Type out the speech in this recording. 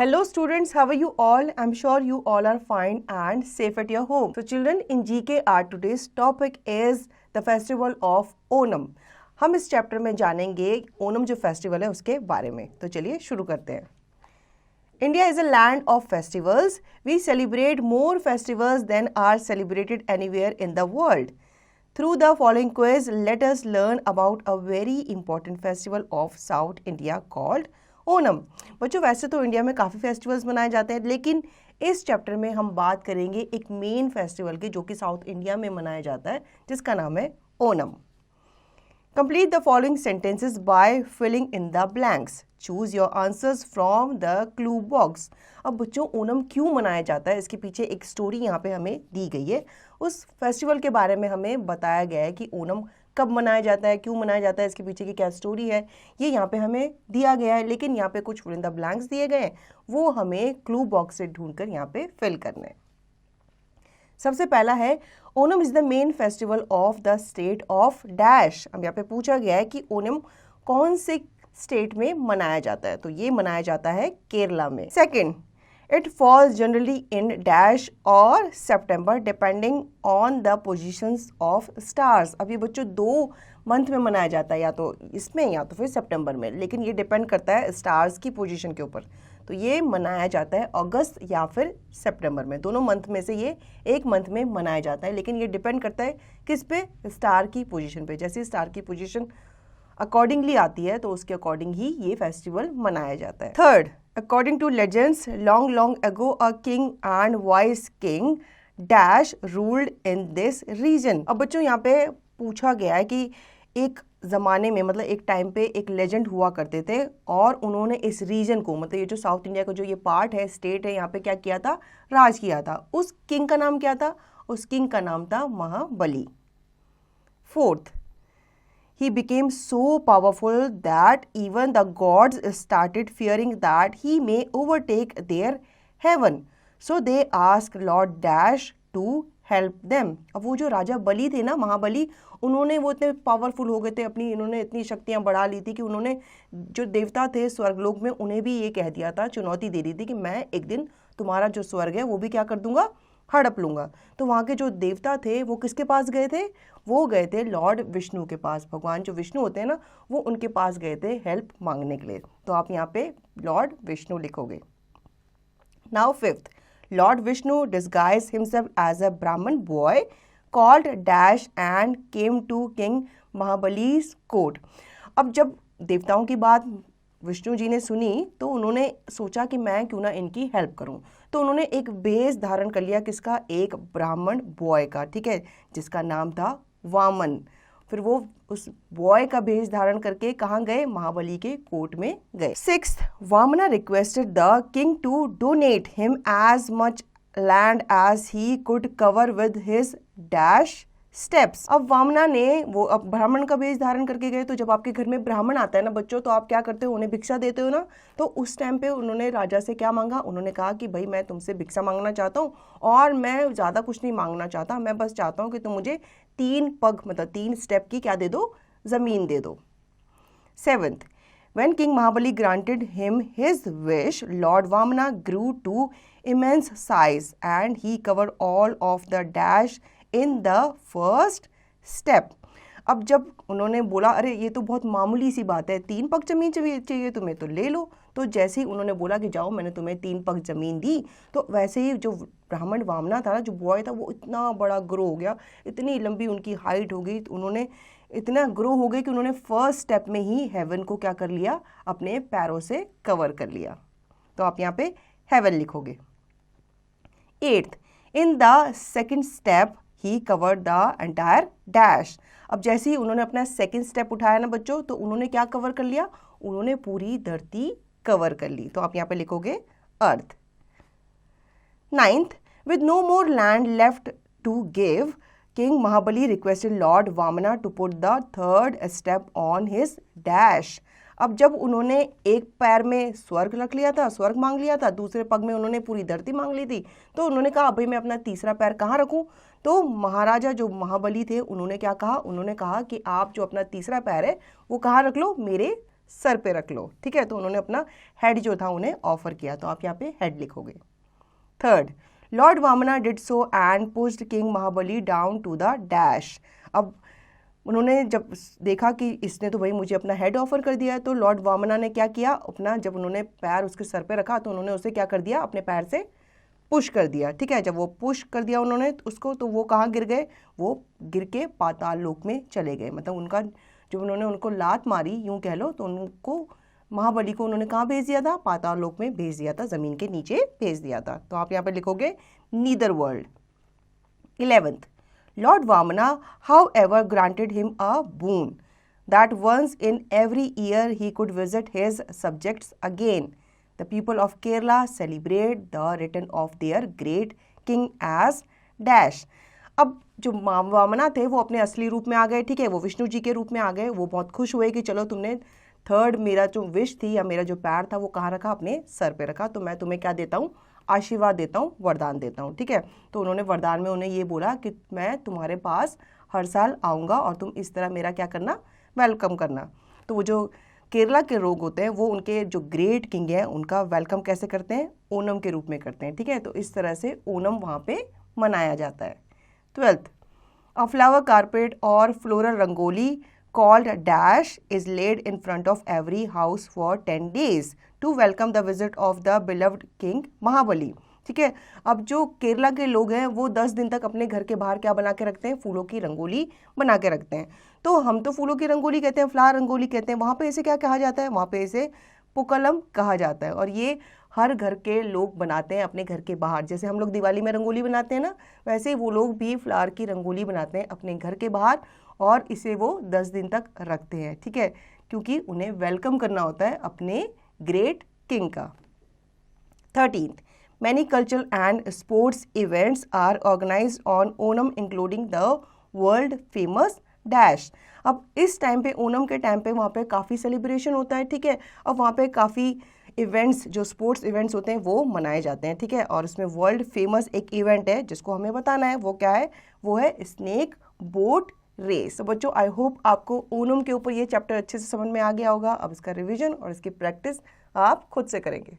Hello students, how are you all? I'm sure you all are fine and safe at your home. So children, in GKR today's topic is the festival of Onam. हम इस chapter में जानेंगे ओनम जो festival है उसके बारे में. तो चलिए शुरू करते हैं. India is a land of festivals. We celebrate more festivals than are celebrated anywhere in the world. Through the following quiz, let us learn about a very important festival of South India called Onam. बच्चों वैसे तो India में काफ़ी festivals मनाए जाते हैं, लेकिन इस चैप्टर में हम बात करेंगे एक मेन फेस्टिवल की जो कि साउथ इंडिया में मनाया जाता है, जिसका नाम है Onam. Complete the following sentences by filling in the blanks. Choose your answers from the clue box. अब बच्चों ओनम क्यों मनाया जाता है, इसके पीछे एक स्टोरी यहाँ पे हमें दी गई है. उस फेस्टिवल के बारे में हमें बताया गया है कि ओनम कब मनाया जाता है, क्यों मनाया जाता है, इसके पीछे की क्या स्टोरी है, ये यहाँ पे हमें दिया गया है. लेकिन यहाँ पे कुछ फिल इन द ब्लैंक्स दिए गए हैं, वो हमें क्लू बॉक्स से ढूंढकर यहाँ पे फिल करना है. सबसे पहला है Onam is the main festival of the state of dash. अब यहाँ पे पूछा गया है कि ओनम कौन से स्टेट में मनाया जाता है, तो ये मनाया जाता है केरला में. Second, It falls generally in dash or September depending on the positions of stars. अब ये बच्चों 2 मंथ में मनाया जाता है, या तो इसमें या तो फिर सितंबर में, लेकिन ये डिपेंड करता है स्टार्स की पोजीशन के ऊपर. तो ये मनाया जाता है अगस्त या फिर सितंबर में, दोनों मंथ में से ये एक मंथ में मनाया जाता है, लेकिन ये डिपेंड करता है किस पे, स्टार की पोजीशन पे. जैसे स्टार की पोजीशन अकॉर्डिंगली आती है तो उसके अकॉर्डिंग ही ये फेस्टिवल मनाया जाता है. Third, according to legends, long ago a king and wise king dash ruled in this region. अब बच्चों यहाँ पे पूछा गया है कि एक ज़माने में, मतलब एक टाइम पे एक लेजेंड हुआ करते थे और उन्होंने इस रीजन को, मतलब ये जो साउथ इंडिया का जो ये पार्ट है, स्टेट है, यहाँ पे क्या किया था, राज किया था. उस किंग का नाम क्या था, उस किंग का नाम था Mahabali. Fourth, he became so powerful that even the gods started fearing that he may overtake their heaven. So they asked Lord Dash to help them. अब वो जो राजा बलि थे ना, महाबली, उन्होंने वो इतने पावरफुल हो गए थे, अपनी इन्होंने इतनी शक्तियाँ बढ़ा ली थी कि उन्होंने जो देवता थे स्वर्गलोक में उन्हें भी ये कह दिया था, चुनौती दे दी थी कि मैं एक दिन तुम्हारा जो स्वर्ग है वो भी क्या कर दूंगा, हड़प लूंगा. तो वहाँ के जो देवता थे वो किसके पास गए थे, वो गए थे लॉर्ड विष्णु के पास. भगवान जो विष्णु होते हैं ना, वो उनके पास गए थे हेल्प मांगने के लिए. तो आप यहाँ पे लॉर्ड विष्णु लिखोगे. Now fifth, lord Vishnu disguise himself as a Brahmin boy called dash and came to king Mahabali's court. अब जब देवताओं की बात विष्णु जी ने सुनी तो उन्होंने सोचा कि मैं क्यों ना इनकी हेल्प करूं. तो उन्होंने एक भेष धारण कर लिया, किसका, एक ब्राह्मण बॉय का, ठीक है, जिसका नाम था वामन. फिर वो उस बॉय का भेष धारण करके कहाँ गए, महाबली के कोर्ट में गए. Sixth, Vamana requested the king to donate him as much land as he could cover with his dash steps. अब वामना ने वो, अब ब्राह्मण का भेष धारण करके गए, तो जब आपके घर में ब्राह्मण आता है ना बच्चों, तो आप क्या करते हो, उन्हें भिक्षा देते हो ना. तो उस टाइम पे उन्होंने राजा से क्या मांगा, उन्होंने कहा कि भाई मैं तुमसे भिक्षा मांगना चाहता हूँ और मैं ज़्यादा कुछ नहीं मांगना चाहता, मैं बस चाहता हूँ कि तुम मुझे 3 पग, मतलब 3 स्टेप की क्या दे दो, ज़मीन दे दो. Seventh, when King Mahabali granted him his wish, Lord Vamana grew to immense size and he covered all of the dash in the first step. अब जब उन्होंने बोला अरे ये तो बहुत मामूली सी बात है, 3 पग जमीन चाहिए तुम्हें तो ले लो, तो जैसे ही उन्होंने बोला कि जाओ मैंने तुम्हें 3 पग जमीन दी, तो वैसे ही जो ब्राह्मण वामना था ना, जो बॉय था, वो इतना बड़ा ग्रो हो गया, इतनी लंबी उनकी हाइट हो गई, उन्होंने इतना ग्रो हो गए कि उन्होंने फर्स्ट स्टेप में ही हेवन को क्या कर लिया, अपने पैरों से कवर कर लिया. तो आप यहाँ पे हेवन लिखोगे. Eighth, in the second step he covered the entire dash. अब जैसे ही उन्होंने अपना सेकेंड स्टेप उठाया ना बच्चों, तो उन्होंने क्या कवर कर लिया, उन्होंने पूरी धरती कवर कर ली. तो आप यहाँ पे लिखोगे earth. Ninth, with no more land left to give, king Mahabali requested lord Vamana to put the third step on his dash. अब जब उन्होंने एक पैर में स्वर्ग रख लिया था, स्वर्ग मांग लिया था, दूसरे पग में उन्होंने पूरी धरती मांग ली थी, तो उन्होंने कहा अभी मैं अपना तीसरा पैर कहाँ रखूं. तो महाराजा जो महाबली थे उन्होंने क्या कहा, उन्होंने कहा कि आप जो अपना तीसरा पैर है वो कहाँ रख लो, मेरे सर पे रख लो, ठीक है। तो उन्होंने अपना हेड जो था उन्हें ऑफर किया, तो आप यहाँ पे हेड लिखोगे। Third, lord Vamana did so and pushed king Mahabali down to the dash. अब उन्होंने जब देखा कि इसने तो भाई मुझे अपना हेड ऑफर कर दिया है, तो लॉर्ड वामना ने क्या किया, अपना जब उन्होंने पैर उसके सर पे रखा तो उन्होंने उसे क्या कर दिया, अपने पैर से पुश कर दिया, ठीक है। जब वो पुश कर दिया उन्होंने उसको, तो वो कहाँ गिर गए, वो गिर के पाताल लोक में चले गए। मतलब उनका जब उन्होंने उनको लात मारी यूं कह लो, तो उनको महाबली को उन्होंने कहाँ भेज दिया था, पाताल लोक में भेज दिया था, जमीन के नीचे भेज दिया था। तो आप यहाँ पे लिखोगे neither world. 11th, Lord Vamana, however, granted him a boon that once in every year he could visit his subjects again. The people of Kerala celebrate the return of their great king as dash. अब जो वामना थे वो अपने असली रूप में आ गए, ठीक है, वो विष्णु जी के रूप में आ गए। वो बहुत खुश हुए कि चलो तुमने थर्ड मेरा जो विश थी या मेरा जो पैर था वो कहाँ रखा, अपने सर पे रखा, तो मैं तुम्हें क्या देता हूँ, आशीर्वाद देता हूँ, वरदान देता हूँ, ठीक है। तो उन्होंने वरदान में उन्हें ये बोला कि मैं तुम्हारे पास हर साल आऊँगा और तुम इस तरह मेरा क्या करना, वेलकम करना। तो वो जो केरला के लोग होते हैं वो उनके जो ग्रेट किंग हैं उनका वेलकम कैसे करते हैं, ओनम के रूप में करते हैं, ठीक है। तो इस तरह से ओनम वहाँ पे मनाया जाता है। 12th, a flower carpet or floral rangoli called dash is laid in front of every house for 10 days to welcome the visit of the beloved king महाबली, ठीक है। अब जो केरला के लोग हैं वो 10 दिन तक अपने घर के बाहर क्या बना के रखते हैं, फूलों की रंगोली बना के रखते हैं। तो हम तो फूलों की रंगोली कहते हैं, फ्लावर रंगोली कहते हैं, वहाँ पे इसे क्या कहा जाता है, वहाँ पे इसे पुक्कलम कहा जाता है। और ये हर घर के लोग बनाते हैं अपने घर के बाहर, जैसे हम लोग दिवाली में रंगोली बनाते हैं ना, वैसे ही वो लोग भी फ्लावर की रंगोली बनाते हैं अपने घर के बाहर और इसे वो 10 दिन तक रखते हैं, ठीक है, क्योंकि उन्हें वेलकम करना होता है अपने ग्रेट किंग का। 13th, many cultural and sports events are organized on Onam including the world famous dash. अब इस टाइम पे ओनम के टाइम पे वहाँ पे काफ़ी सेलिब्रेशन होता है, ठीक है। अब वहाँ पे काफ़ी इवेंट्स जो स्पोर्ट्स इवेंट्स होते हैं वो मनाए जाते हैं, ठीक है। और इसमें वर्ल्ड फेमस एक इवेंट है जिसको हमें बताना है, वो क्या है, वो है स्नेक बोट रेस। तो बच्चों आई होप आपको ओनम के ऊपर ये चैप्टर अच्छे से समझ में आ गया होगा। अब इसका रिवीजन और इसकी प्रैक्टिस आप खुद से करेंगे।